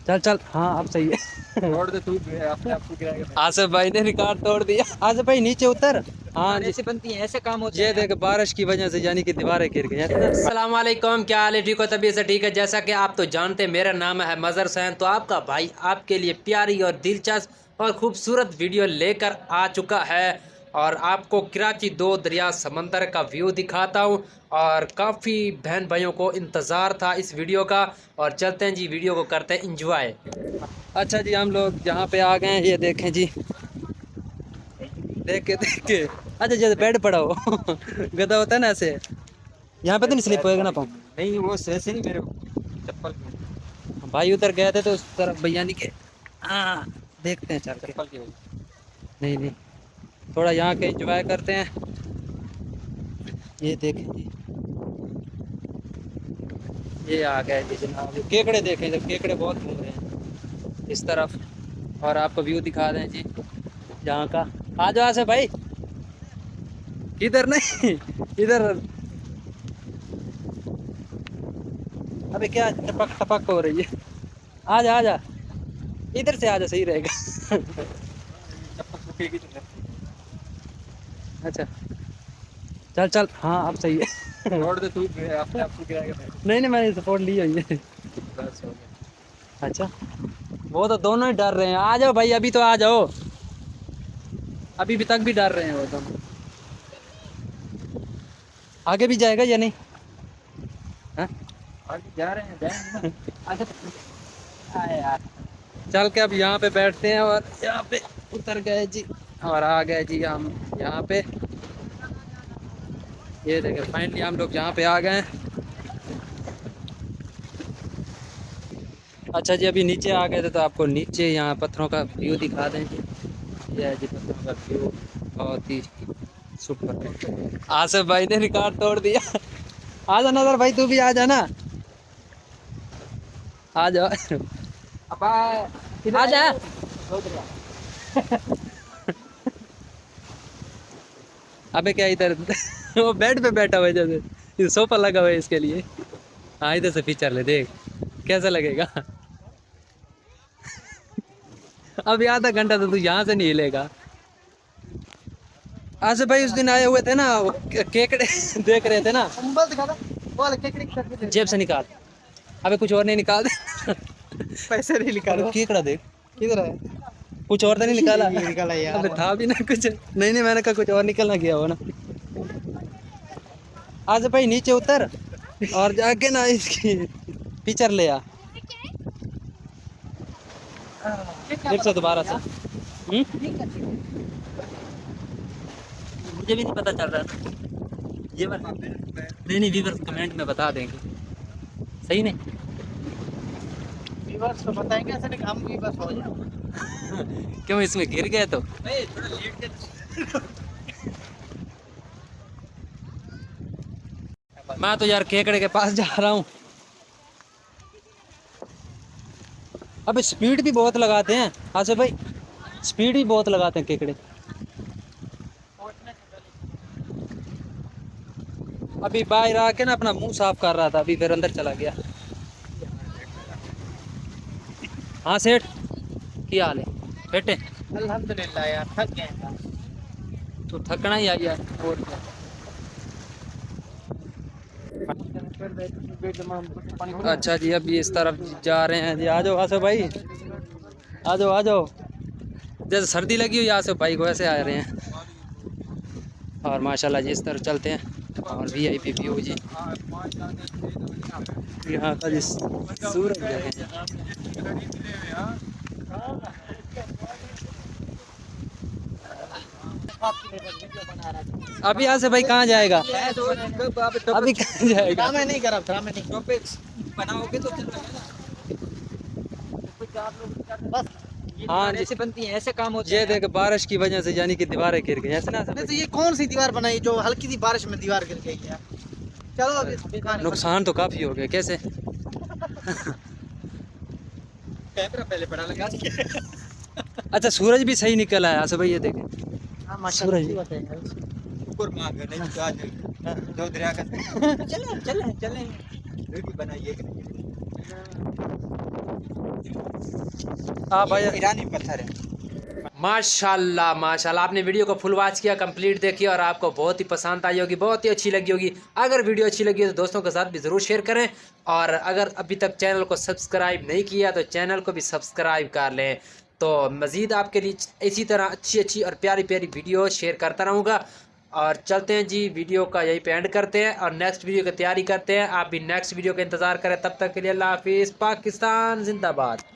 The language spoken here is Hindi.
चल चल, हाँ अब सही है। तोड़ दे तू अपने आप को गिराएगा। आसिफ भाई ने रिकॉर्ड तोड़ दिया। आसिफ भाई नीचे उतर। हाँ यार जी। ऐसे बनती है, ऐसे काम होते ये हैं। देख बारिश की वजह से यानी कि दीवारें गिर गई हैं। अस्सलाम वालेकुम, क्या हाल है? ठीक हो? तबीयत से ठीक है? जैसा कि आप तो जानते हैं, मेरा नाम है मजहर हुसैन। तो आपका भाई आपके लिए प्यारी और दिलचस्प और खूबसूरत वीडियो लेकर आ चुका है और आपको कराची दो दरिया समंदर का व्यू दिखाता हूँ। और काफ़ी बहन भाइयों को इंतज़ार था इस वीडियो का। और चलते हैं जी, वीडियो को करते हैं इंजॉय। अच्छा जी, हम लोग यहाँ पे आ गए हैं। ये देखें जी, देख के। अच्छा जैसे बेड पड़ा हो गदा होता है ना ऐसे। यहाँ पे तो नहीं स्लिप होएगा ना पाँव? नहीं वो ऐसे नहीं मेरे को चप्पल भाई उधर गए थे तो उस तरफ भैया नहीं के। हाँ, देखते हैं चल के। चप्पल की वजह। नहीं नहीं, थोड़ा यहाँ के एंजॉय करते हैं। ये देखें जी, ये आ गए जी जनाब। ये केकड़े देखें, इधर केकड़े बहुत घूम रहे हैं इस तरफ। और आपको व्यू दिखा दें जी यहाँ का। आ जाओ से भाई, इधर नहीं इधर। अबे क्या टपक टपक हो रही है। आ जा आ जा, इधर से आ जा, सही रहेगा। चप्पल सूखेगी तो अच्छा चल चल, हाँ अब सही है। तोड़ दे तू अपने आप को गिराएगा। नहीं नहीं, मैंने सपोर्ट ली हुई है। बस हो गया। अच्छा, वो तो दोनों ही डर रहे हैं। आ जाओ भाई, अभी तो आ जाओ। अभी भी तक भी डर रहे हैं वो दोनों। आगे भी जाएगा या नहीं? हाँ? आगे जा रहे हैं, जाएंगे ना। आए यार, चल के अब यहाँ पे बैठते हैं। और यहाँ पे उतर गए जी और आ गए जी हम यहाँ पे। ये देखें, फाइनली हम लोग यहाँ पे आ गए हैं। अच्छा जी, अभी नीचे आ गए थे तो आपको नीचे यहाँ पत्थरों का व्यू दिखा दें जी। ये है जी पत्थरों का व्यू, बहुत ही सुपर। आसिफ भाई ने रिकॉर्ड तोड़ दिया। आ जा नजर भाई, तू भी आ जा ना, आ जा। अब आ जा। अबे क्या इधर वो बेड पे बैठा हुआ है, जैसे सोफा लगा हुआ है इसके लिए। हाँ इधर से पिक्चर ले, देख कैसा लगेगा। अभी आधा घंटा तो तू यहाँ से नहीं हिलेगा। आसिफ भाई उस दिन आए हुए थे ना, वो केकड़े देख रहे थे ना। मोबाइल दिखा दो, बोल केकड़ी की शक्ल जेब से निकाल। अबे कुछ और नहीं निकाल दे। पैसे नहीं निकालो। केकड़ा देख, किधर है? कुछ और तो नहीं निकाला? ये निकाला यार। अबे था भी ना कुछ। नहीं नहीं, मैंने कहा कुछ और निकलना गया हो ना। आसिफ भाई नीचे उतर और जाके ना इसकी पिक्चर ले आ फिर से दोबारा से। मुझे भी नहीं पता चल रहा था ये बार। नहीं नहीं, व्यूअर्स कमेंट में बता देंगे, सही नहीं? व्यूअर्स को बताएंगे ऐसे नहीं, हम व्यूअर्स हो जाओ। क्यों, इसमें गिर गए तो? नहीं थोड़ा लेट के। मैं तो यार केकड़े के पास जा रहा हूँ। अबे स्पीड भी बहुत लगाते हैं आसिफ भाई, स्पीड भी बहुत लगाते हैं केकड़े। अभी बाहर आके ना अपना मुंह साफ कर रहा था, अभी फिर अंदर चला गया। हाँ सेठ, क्या हाल है बेटे? अल्हम्दुलिल्लाह यार, थक गए हैं। तो थकना ही आई यार, और क्या। अच्छा जी, अभी इस तरफ जा रहे हैं जी। आ जाओ आसिफ भाई, आ जाओ आ जाओ। जैसे सर्दी लगी हुई आसिफ भाई को, ऐसे आ रहे हैं। और माशाल्लाह जी इस तरफ चलते हैं। और वीआईपी व्यू जी यहाँ का, जिस सूरज देखें जी। अभी यहाँ से भाई कहाँ जाएगा? अभी कहाँ जाएगा? ड्रामे नहीं करा, ड्रामे नहीं। टॉपिक्स बनाओगे तो बस हाँ जी, ऐसे बनती है, ऐसे काम होते ये हैं। देख बारिश की वजह से यानी कि दीवारें गिर गई ऐसे ना। नहीं तो ये कौन सी दीवार बनाई जो हल्की सी बारिश में दीवार गिर गई है? चलो अभी नुकसान तो काफी हो गया। कैसे? कैमरा पहले पड़ा लगा। अच्छा सूरज भी सही निकला है आसिफ भाई, ये देखें सूरज। ऊपर मांग नहीं तो आज दो दरिया का चले चले चले वीडियो बनाइए। हाँ भाई, ईरानी पत्थर है। माशाल्लाह माशाल्लाह, आपने वीडियो को फुल वॉच किया, कंप्लीट देखी और आपको बहुत ही पसंद आई होगी, बहुत ही अच्छी लगी होगी। अगर वीडियो अच्छी लगी हो तो दोस्तों के साथ भी ज़रूर शेयर करें, और अगर अभी तक चैनल को सब्सक्राइब नहीं किया तो चैनल को भी सब्सक्राइब कर लें। तो मज़ीद आपके लिए इसी तरह अच्छी अच्छी और प्यारी प्यारी वीडियो शेयर करता रहूँगा। और चलते हैं जी, वीडियो का यही पे एंड करते हैं और नेक्स्ट वीडियो की तैयारी करते हैं। आप भी नेक्स्ट वीडियो का इंतज़ार करें, तब तक के लिए अल्लाह हाफिज़। पाकिस्तान जिंदाबाद।